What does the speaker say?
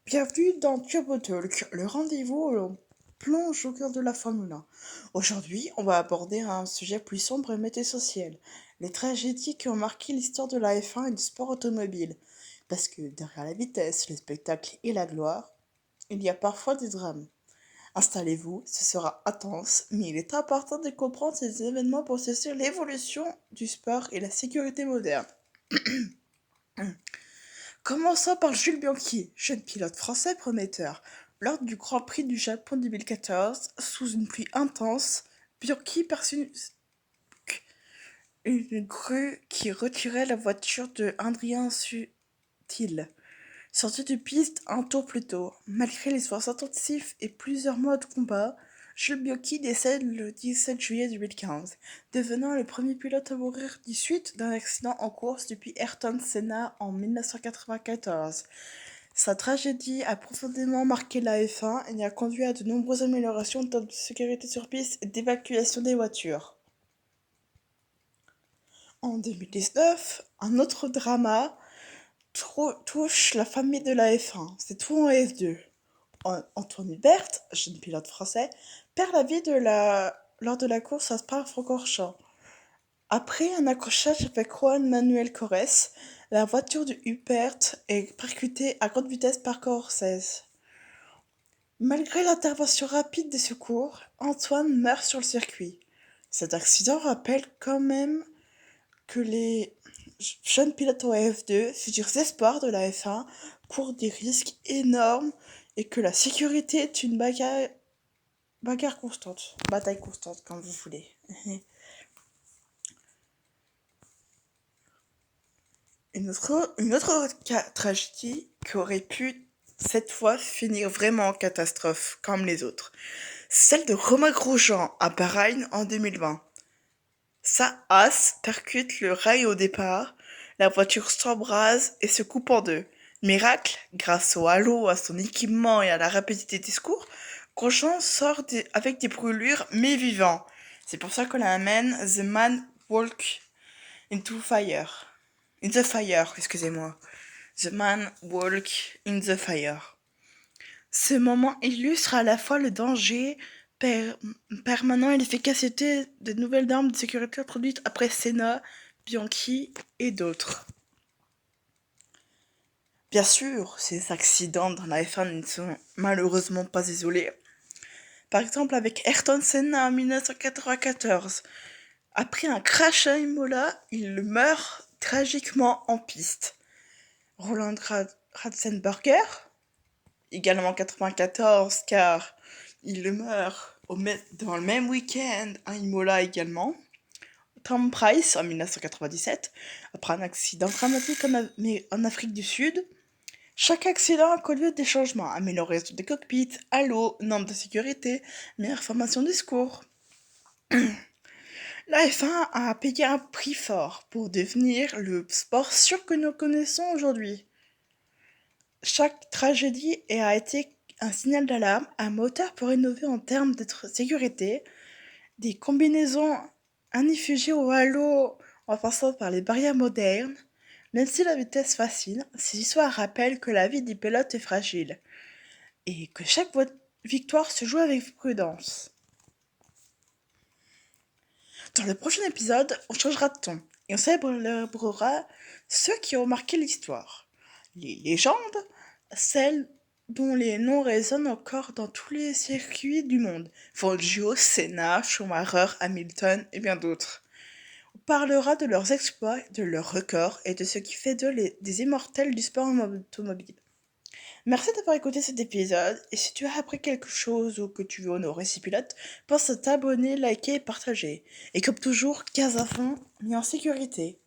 Bienvenue dans Turbo Talk, le rendez-vous où l'on plonge au cœur de la Formule 1. Aujourd'hui, on va aborder un sujet plus sombre et métasocial, les tragédies qui ont marqué l'histoire de la F1 et du sport automobile. Parce que derrière la vitesse, le spectacle et la gloire, il y a parfois des drames. Installez-vous, ce sera intense, mais il est important de comprendre ces événements pour saisir l'évolution du sport et la sécurité moderne. Commençons par Jules Bianchi, jeune pilote français prometteur. Lors du Grand Prix du Japon 2014, sous une pluie intense, Bianchi perçut une grue qui retirait la voiture de Adrien Sutil, sorti de piste un tour plus tôt. Malgré les efforts intensifs et plusieurs mois de combat, Jules Bianchi décède le 17 juillet 2015, devenant le premier pilote à mourir des suites d'un accident en course depuis Ayrton Senna en 1994. Sa tragédie a profondément marqué la F1 et a conduit à de nombreuses améliorations en termes de sécurité sur piste et d'évacuation des voitures. En 2019, un autre drama touche la famille de la F1, c'est tout en F2. Antoine Hubert, jeune pilote français, perd la vie lors de la course à Spa-Francorchamps. Après un accrochage avec Juan Manuel Corres, la voiture de Hubert est percutée à grande vitesse par Corses. Malgré l'intervention rapide des secours, Antoine meurt sur le circuit. Cet accident rappelle quand même que les jeunes pilotes en F2, futurs espoirs de la F1, courent des risques énormes et que la sécurité est une bagarre constante, bataille constante, comme vous voulez. Une autre tragédie qui aurait pu, cette fois, finir vraiment en catastrophe, comme les autres. Celle de Romain Grosjean à Bahreïn en 2020. Sa Haas percute le rail au départ, la voiture s'embrase et se coupe en deux. Miracle, grâce au halo, à son équipement et à la rapidité des secours, Grosjean sort avec des brûlures mais vivant. C'est pour ça qu'on l'amène The Man Walk into Fire. In the Fire, excusez-moi. The Man Walk in the Fire. Ce moment illustre à la fois le danger permanent et l'efficacité des nouvelles normes de sécurité introduites après Senna, Bianchi et d'autres. Bien sûr, ces accidents dans la F1 ne sont malheureusement pas isolés. Par exemple avec Ayrton Senna en 1994. Après un crash à Imola, il meurt tragiquement en piste. Roland Ratzenberger, également en 94 car il meurt dans le même week-end à Imola également. Tom Price en 1997, après un accident dramatique en Afrique du Sud. Chaque accident a conduit à des changements, amélioration des cockpits, halo, normes de sécurité, meilleure formation des secours. La F1 a payé un prix fort pour devenir le sport sûr que nous connaissons aujourd'hui. Chaque tragédie a été un signal d'alarme, un moteur pour innover en termes de sécurité, des combinaisons inifugées au halo en passant par les barrières modernes. Même si la vitesse fascine, ces histoires rappellent que la vie des pilotes est fragile et que chaque victoire se joue avec prudence. Dans le prochain épisode, on changera de ton et on célébrera ceux qui ont marqué l'histoire. Les légendes, celles dont les noms résonnent encore dans tous les circuits du monde. Fangio, Senna, Schumacher, Hamilton et bien d'autres. On parlera de leurs exploits, de leurs records et de ce qui fait d'eux des immortels du sport automobile. Merci d'avoir écouté cet épisode et si tu as appris quelque chose ou que tu veux honorer ces pilotes, pense à t'abonner, liker et partager. Et comme toujours, 15 à fond, mis en sécurité.